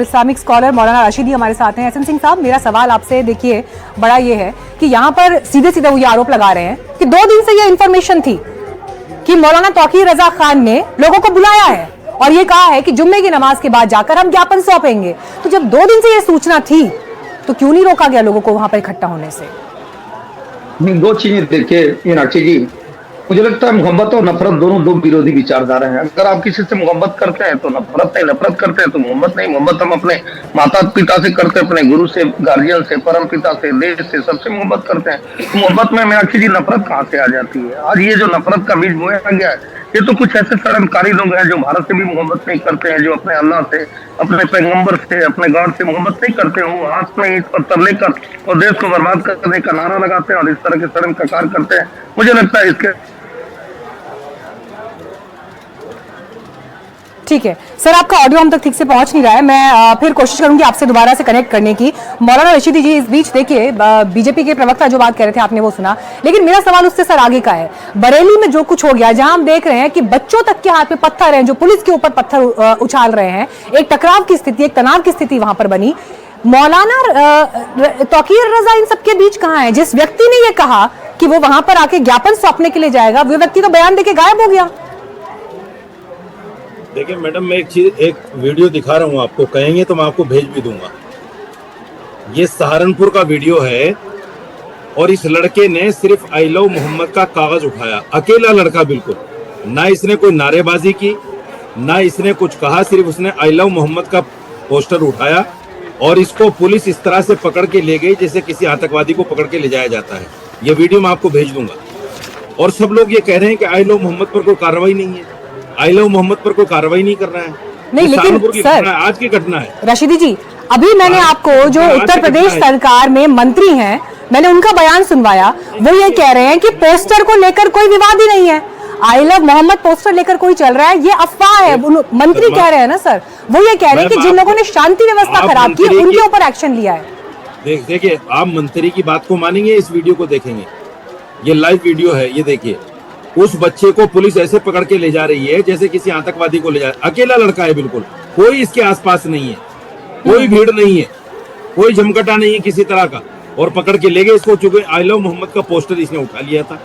Islamic scholar मौलाना राशिदी हमारे साथ हैं। एहसन सिंह साहब, मेरा सवाल आपसे देखिए बड़ा ये है कि यहाँ पर सीधे सीधे वो ये आरोप लगा रहे हैं कि 2 दिन से ये इंफॉर्मेशन थी कि मौलाना तौकीर रजा खान ने लोगों को बुलाया है और ये कहा है कि जुम्मे की नमाज के बाद जाकर हम ज्ञापन सौंपेंगे। तो जब 2 दिन से ये सूचना थी तो क्यों नहीं रोका गया लोगों को वहां पर इकट्ठा होने से? 2 चीजें देखिए मीनाक्षी जी, मुझे लगता है मोहब्बत और नफरत दोनों 2 विरोधी विचारधारा हैं। अगर आप किसी से मोहब्बत करते हैं तो नफरत नहीं, नफरत करते हैं तो मोहब्बत नहीं। मोहब्बत हम अपने माता पिता से करते हैं, अपने गुरु से, गार्जियन से, परम पिता से, देश से, सबसे मोहब्बत करते हैं। मोहब्बत में मीनाक्षी जी नफरत कहाँ से आ जाती है? आज ये जो नफरत का बीज बोया गया है, ये तो कुछ ऐसे षड्यंत्रकारी लोग हैं जो भारत से भी मोहब्बत नहीं करते हैं, जो अपने अल्लाह से, अपने पैगंबर से, अपने गॉड से मोहब्बत नहीं करते हैं। वो हाथ में ईंट पत्थर लेकर और देश को बर्बाद करने का नारा लगाते हैं और इस तरह के षड्यंत्र करते हैं। मुझे लगता है इसके ठीक है सर, आपका ऑडियो हम तक ठीक से पहुंच नहीं रहा है। मैं फिर कोशिश करूंगी आपसे दोबारा से कनेक्ट करने की। मौलाना रशीदी जी, इस बीच देखिए बीजेपी के प्रवक्ता जो बात कह रहे थे आपने वो सुना, लेकिन मेरा सवाल उससे सर आगे का है। बरेली में जो कुछ हो गया, जहां हम देख रहे हैं कि बच्चों तक के हाथ में पत्थर हैं, जो पुलिस के ऊपर पत्थर उछाल रहे हैं, एक टकराव की स्थिति, एक तनाव की स्थिति वहां पर बनी। मौलाना तौकीर रजा इन सबके बीच कहां है? जिस व्यक्ति ने ये कहा कि वो वहां पर आके ज्ञापन सौंपने के लिए जाएगा, वो व्यक्ति तो बयान देके गायब हो गया। देखिए मैडम, मैं एक वीडियो दिखा रहा हूँ आपको, कहेंगे तो मैं आपको भेज भी दूंगा। ये सहारनपुर का वीडियो है और इस लड़के ने सिर्फ आई लव मोहम्मद का कागज उठाया, अकेला लड़का बिल्कुल, ना इसने कोई नारेबाजी की, ना इसने कुछ कहा, सिर्फ उसने आई लव मोहम्मद का पोस्टर उठाया और इसको पुलिस इस तरह से पकड़ के ले गई जैसे किसी आतंकवादी को पकड़ के ले जाया जाता है। ये वीडियो मैं आपको भेज दूंगा। और सब लोग ये कह रहे हैं कि आई लव मोहम्मद पर कोई कार्रवाई नहीं है, आई लव मोहम्मद पर कोई कार्रवाई नहीं कर रहा है। नहीं, लेकिन सर आज की घटना है रशीदी जी, अभी मैंने आपको जो उत्तर प्रदेश सरकार में मंत्री हैं, मैंने उनका बयान सुनवाया। वो ये कह रहे हैं कि पोस्टर को लेकर कोई विवाद ही नहीं है, आई लव मोहम्मद पोस्टर लेकर कोई चल रहा है, ये अफवाह है। मंत्री कह रहे हैं ना सर, वो ये कह रहे हैं कि जिन लोगों ने शांति व्यवस्था खराब की उनके ऊपर एक्शन लिया है। देखिए, आप मंत्री की बात को मानेंगे, इस वीडियो को देखेंगे, ये लाइव वीडियो है। ये देखिए, उस बच्चे को पुलिस ऐसे पकड़ के ले जा रही है जैसे किसी आतंकवादी को ले जा, अकेला लड़का है बिल्कुल, कोई इसके आसपास नहीं है, कोई भीड़ नहीं है, कोई जमकटा नहीं है किसी तरह का, और पकड़ के ले गए इसको, चूंकि आई लव मोहम्मद का पोस्टर इसने उठा लिया था।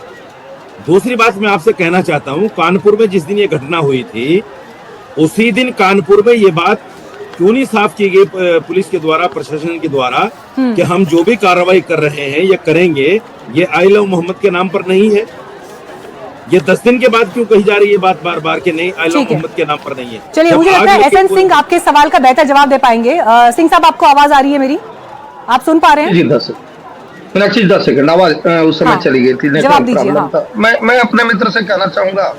दूसरी बात मैं आपसे कहना चाहता हूँ, कानपुर में जिस दिन ये घटना हुई थी, उसी दिन कानपुर में ये बात क्यों नहीं साफ की गई पुलिस के द्वारा, प्रशासन के द्वारा, कि हम जो भी कार्रवाई कर रहे हैं या करेंगे, ये आई लव मोहम्मद के नाम पर नहीं है। ये 10 दिन के बाद क्यों कही जा रही है बात बार बार कि नहीं, आई लव मोहम्मद के नाम पर नहीं है? चलिए, मुझे लगता है एहसन सिंह आपके सवाल का बेहतर जवाब दे पाएंगे। सिंह साहब, आपको आवाज आ रही है मेरी? आप सुन पा रहे हैं? जी, 10 सेकंड आवाज उस समय चली गई थी, जवाब दीजिए। मैं अपने मित्र से कहना चाहूंगा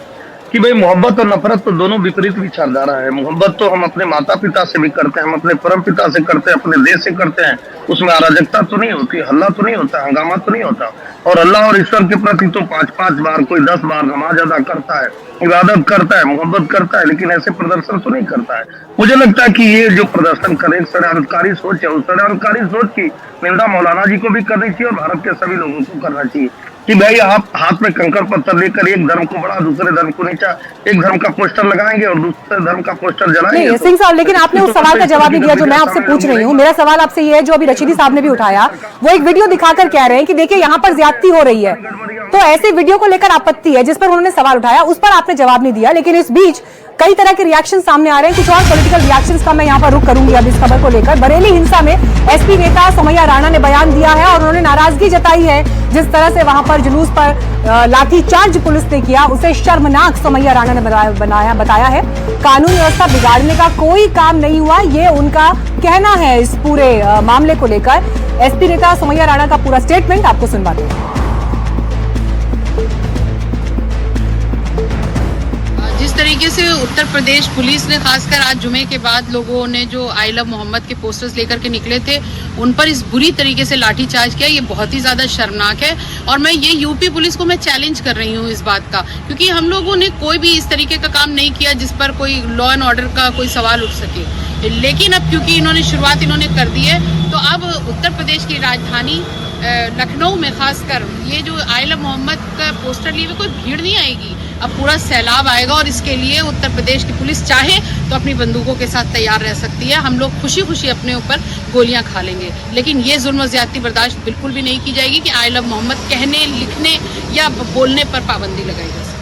कि भाई मोहब्बत और नफरत तो दोनों विपरीत विचारधारा है। मोहब्बत तो हम अपने माता पिता से भी करते हैं, हम अपने परम पिता से करते हैं, अपने देश से करते हैं। उसमें अराजकता तो नहीं होती, हल्ला तो नहीं होता, हंगामा तो नहीं होता। और अल्लाह और ईश्वर के प्रति तो 5-5 बार, कोई 10 बार नमाज अदा करता है, इबादत करता है, मोहब्बत करता है, लेकिन ऐसे प्रदर्शन तो नहीं करता है। मुझे लगता है कि ये जो प्रदर्शन करे, षड्यंत्रकारी सोच है, उस षड्यंत्रकारी सोच की निंदा मौलाना जी को भी करनी चाहिए और भारत के सभी लोगों को करना चाहिए कि भाई आप हाथ में कंकड़ पत्थर लेकर एक धर्म को बड़ा, दूसरे धर्म को नीचा, एक धर्म का पोस्टर लगाएंगे और दूसरे धर्म का पोस्टर जलाएंगे। नहीं सिंह साहब, लेकिन आपने उस सवाल का जवाब नहीं दिया जो मैं आपसे पूछ रही हूँ। मेरा सवाल आपसे ये है, जो अभी रशीदी साहब ने भी उठाया, वो एक वीडियो दिखाकर कह रहे हैं कि देखिए यहाँ पर ज्यादती हो रही है, तो ऐसे वीडियो को लेकर आपत्ति है जिस पर उन्होंने सवाल उठाया, उस पर आपने जवाब नहीं दिया। लेकिन इस बीच कई तरह के रिएक्शन सामने आ रहे हैं, कुछ और पॉलिटिकल रिएक्शंस का मैं यहाँ पर रुख करूंगी अब इस खबर को लेकर। बरेली हिंसा में एसपी नेता सोमैया राणा ने बयान दिया है और उन्होंने नाराजगी जताई है जिस तरह से वहां पर जुलूस पर लाठीचार्ज पुलिस ने किया, उसे शर्मनाक सोमैया राणा ने बताया है। कानून व्यवस्था बिगाड़ने का कोई काम नहीं हुआ, ये उनका कहना है इस पूरे मामले को लेकर। एसपी नेता सोमैया राणा का पूरा स्टेटमेंट आपको सुनवाते हैं। जिस तरीके से उत्तर प्रदेश पुलिस ने खासकर आज जुमे के बाद लोगों ने जो आई लव मोहम्मद के पोस्टर्स लेकर के निकले थे, उन पर इस बुरी तरीके से लाठीचार्ज किया, ये बहुत ही ज़्यादा शर्मनाक है। और मैं ये यूपी पुलिस को मैं चैलेंज कर रही हूँ इस बात का, क्योंकि हम लोगों ने कोई भी इस तरीके का काम नहीं किया जिस पर कोई लॉ एंड ऑर्डर का कोई सवाल उठ सके। लेकिन अब क्योंकि इन्होंने शुरुआत कर दी है, तो अब उत्तर प्रदेश की राजधानी लखनऊ में खासकर ये जो आई लव मोहम्मद का पोस्टर लिए हुए कोई भीड़ नहीं आएगी। अब पूरा सैलाब आएगा और इसके लिए उत्तर प्रदेश की पुलिस चाहे तो अपनी बंदूकों के साथ तैयार रह सकती है। हम लोग खुशी खुशी अपने ऊपर गोलियां खा लेंगे, लेकिन ये जुल्म और ज्यादती बर्दाश्त बिल्कुल भी नहीं की जाएगी कि आई लव मोहम्मद कहने, लिखने या बोलने पर पाबंदी लगाई जा सके।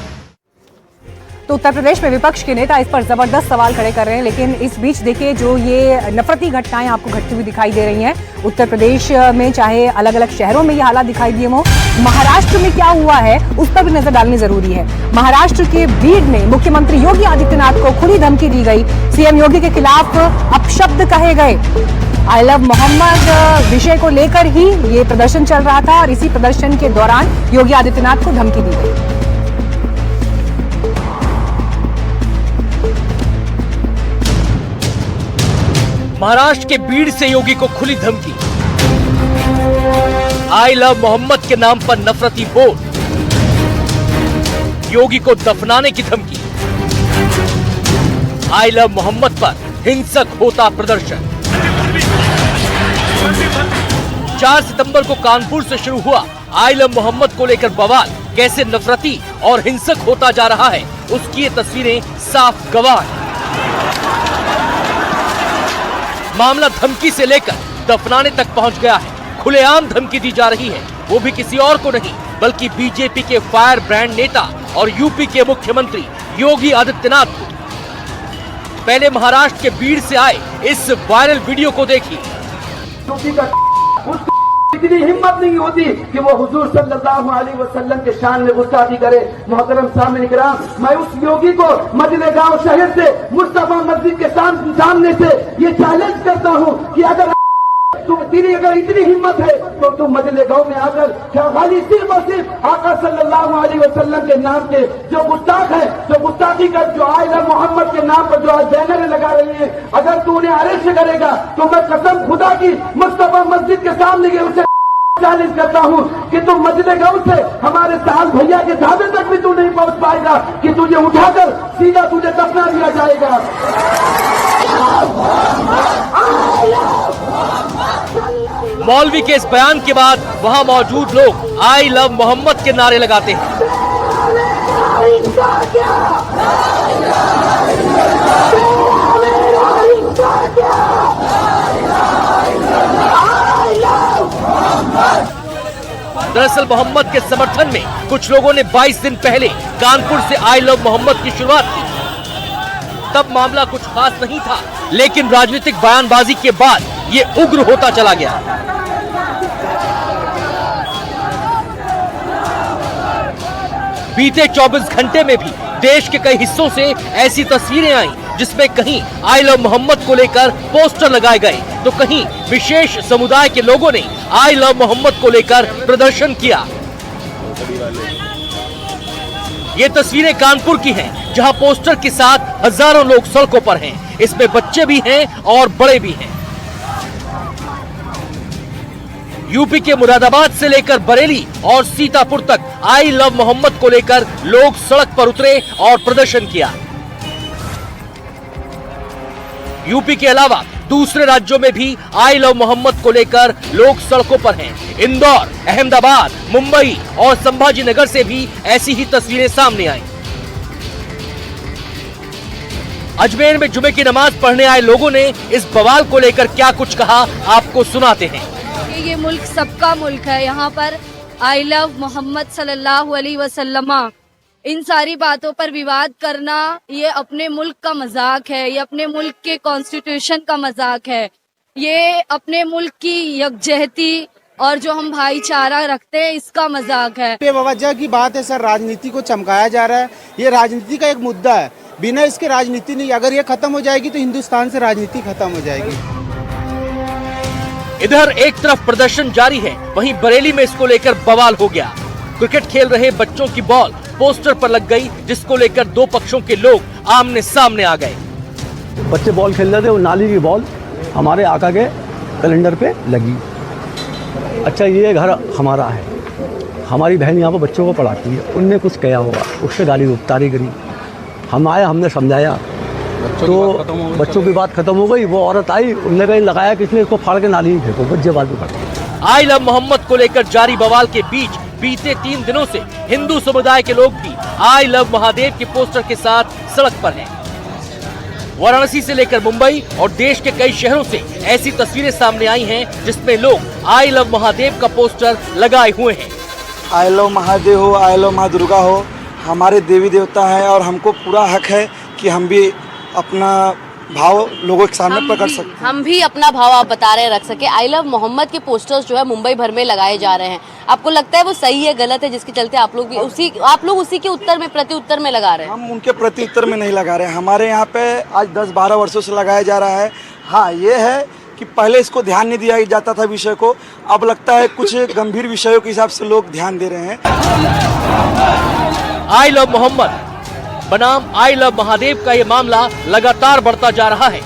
तो उत्तर प्रदेश में विपक्ष के नेता इस पर जबरदस्त सवाल खड़े कर रहे हैं, लेकिन इस बीच देखिए जो ये नफरती घटनाएं आपको घटती हुई दिखाई दे रही हैं उत्तर प्रदेश में, चाहे अलग अलग शहरों में ये हालात दिखाई दिए हों, महाराष्ट्र में क्या हुआ है उस पर भी नजर डालनी जरूरी है। महाराष्ट्र के बीड में मुख्यमंत्री योगी आदित्यनाथ को खुली धमकी दी गई। सीएम योगी के खिलाफ अपशब्द कहे गए। आई लव मोहम्मद विषय को लेकर ही ये प्रदर्शन चल रहा था और इसी प्रदर्शन के दौरान योगी आदित्यनाथ को धमकी दी गई। महाराष्ट्र के बीड से योगी को खुली धमकी। आई लव मोहम्मद के नाम पर नफरती बोर्ड, योगी को दफनाने की धमकी। आई लव मोहम्मद पर हिंसक होता प्रदर्शन। 4 सितंबर को कानपुर से शुरू हुआ आई लव मोहम्मद को लेकर बवाल कैसे नफरती और हिंसक होता जा रहा है, उसकी ये तस्वीरें साफ गवाह हैं। मामला धमकी से लेकर दफनाने तक पहुंच गया है। खुलेआम धमकी दी जा रही है, वो भी किसी और को नहीं बल्कि बीजेपी के फायर ब्रांड नेता और यूपी के मुख्यमंत्री योगी आदित्यनाथ को। पहले महाराष्ट्र के बीड से आए इस वायरल वीडियो को देखिए। इतनी हिम्मत नहीं होती कि वो हुजूर सल्लल्लाहु अलैहि वसल्लम के शान में गुस्ताखी करे। मोहतरम सामने इकराम, मैं उस योगी को मदीना गांव शहर से मुस्तफा मस्जिद के सामने से ये चैलेंज करता हूँ कि अगर तेरी अगर इतनी हिम्मत है तो तुम मदीना गांव में आकर क्या खाली सिर्फ और सिर्फ आका सल्लल्लाहु अलैहि वसल्लम के नाम के जो गुस्ताख है, जो गुस्ताखी कर, जो आई लव मोहम्मद के नाम पर जो आज बैनर लगा रही है, अगर तू उन्हें अरेस्ट करेगा तो मैं कसम खुदा की मुस्तफा मस्जिद के सामने के उसे चैलेंज करता हूँ कि तुम मस्जिद गांव से हमारे साल भैया के ढाबे तक भी तू नहीं पहुंच पाएगा कि तुझे उठाकर सीधा तुझे दफना दिया जाएगा। मौलवी के इस बयान के बाद वहां मौजूद लोग आई लव मोहम्मद के नारे लगाते हैं। दरअसल मोहम्मद के समर्थन में कुछ लोगों ने 22 दिन पहले कानपुर से आई लव मोहम्मद की शुरुआत की। तब मामला कुछ खास नहीं था, लेकिन राजनीतिक बयानबाजी के बाद ये उग्र होता चला गया। बीते 24 घंटे में भी देश के कई हिस्सों से ऐसी तस्वीरें आई जिसमें कहीं आई लव मोहम्मद को लेकर पोस्टर लगाए गए तो कहीं विशेष समुदाय के लोगों ने आई लव मोहम्मद को लेकर प्रदर्शन किया। ये तस्वीरें कानपुर की हैं, जहां पोस्टर के साथ हजारों लोग सड़कों पर हैं। इसमें बच्चे भी हैं और बड़े भी हैं। यूपी के मुरादाबाद से लेकर बरेली और सीतापुर तक आई लव मोहम्मद को लेकर लोग सड़क पर उतरे और प्रदर्शन किया। यूपी के अलावा दूसरे राज्यों में भी आई लव मोहम्मद को लेकर लोग सड़कों पर हैं। इंदौर, अहमदाबाद, मुंबई और संभाजी नगर से भी ऐसी ही तस्वीरें सामने आई। अजमेर में जुमे की नमाज पढ़ने आए लोगों ने इस बवाल को लेकर क्या कुछ कहा, आपको सुनाते हैं। ये मुल्क सबका मुल्क है। यहाँ पर आई लव मोहम्मद सल्लल्लाहु अलैहि वसल्लम, इन सारी बातों पर विवाद करना ये अपने मुल्क का मजाक है, ये अपने मुल्क के कॉन्स्टिट्यूशन का मजाक है, ये अपने मुल्क की यकजहती और जो हम भाईचारा रखते हैं इसका मजाक है। बेवजह की बात है सर, राजनीति को चमकाया जा रहा है। ये राजनीति का एक मुद्दा है, बिना इसके राजनीति नहीं। अगर ये खत्म हो जाएगी तो हिंदुस्तान से राजनीति खत्म हो जाएगी। इधर एक तरफ प्रदर्शन जारी है, वहीं बरेली में इसको लेकर बवाल हो गया। क्रिकेट खेल रहे बच्चों की बॉल पोस्टर पर लग गई, जिसको लेकर दो पक्षों के लोग आमने सामने आ गए। बच्चे बॉल खेल रहे थे, वो नाली की बॉल हमारे आका के कैलेंडर पे लगी। अच्छा, ये घर हमारा है, हमारी बहन यहाँ पर बच्चों को पढ़ाती है, उनने कुछ किया होगा, उससे गाली गुफ्तारी करी। हम आए, हमने समझाया तो बच्चों की बात खत्म हो गई। वो औरत आई, उनने कहीं लगाया किसने, इसको फाड़ के नाली में फेंको, बच्चेबाजी करते। आई लव मोहम्मद को लेकर जारी बवाल के बीच बीते 3 दिनों से हिंदू समुदाय के लोग भी आई लव महादेव के पोस्टर के साथ सड़क पर हैं। वाराणसी से लेकर मुंबई और देश के कई शहरों से ऐसी तस्वीरें सामने आई हैं जिसमें लोग आई लव महादेव का पोस्टर लगाए हुए हैं। आई लव महादेव हो, आई लव माँ दुर्गा हो, हमारे देवी देवता है और हमको पूरा हक है कि हम भी अपना भाव लोगों के सामने प्रकट सकते। हम भी अपना भाव आप बता रहे रख सके। आई लव मोहम्मद के पोस्टर्स जो है मुंबई भर में लगाए जा रहे हैं, आपको लगता है वो सही है गलत है, जिसके चलते आप लोग उसी के उत्तर में प्रति उत्तर में लगा रहे हैं? हम उनके प्रति उत्तर में नहीं लगा रहे हैं, हमारे यहाँ पे आज 10-12 वर्षों से लगाया जा रहा है। हाँ, ये है कि पहले इसको ध्यान नहीं दिया जाता था विषय को, अब लगता है कुछ गंभीर विषयों के हिसाब से लोग ध्यान दे रहे हैं। आई लव मोहम्मद बनाम आई लव महादेव का ये मामला लगातार बढ़ता जा रहा है।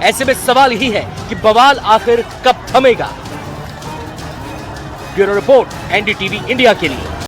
ऐसे में सवाल यही है कि बवाल आखिर कब थमेगा। ब्यूरो रिपोर्ट, एनडीटीवी इंडिया के लिए।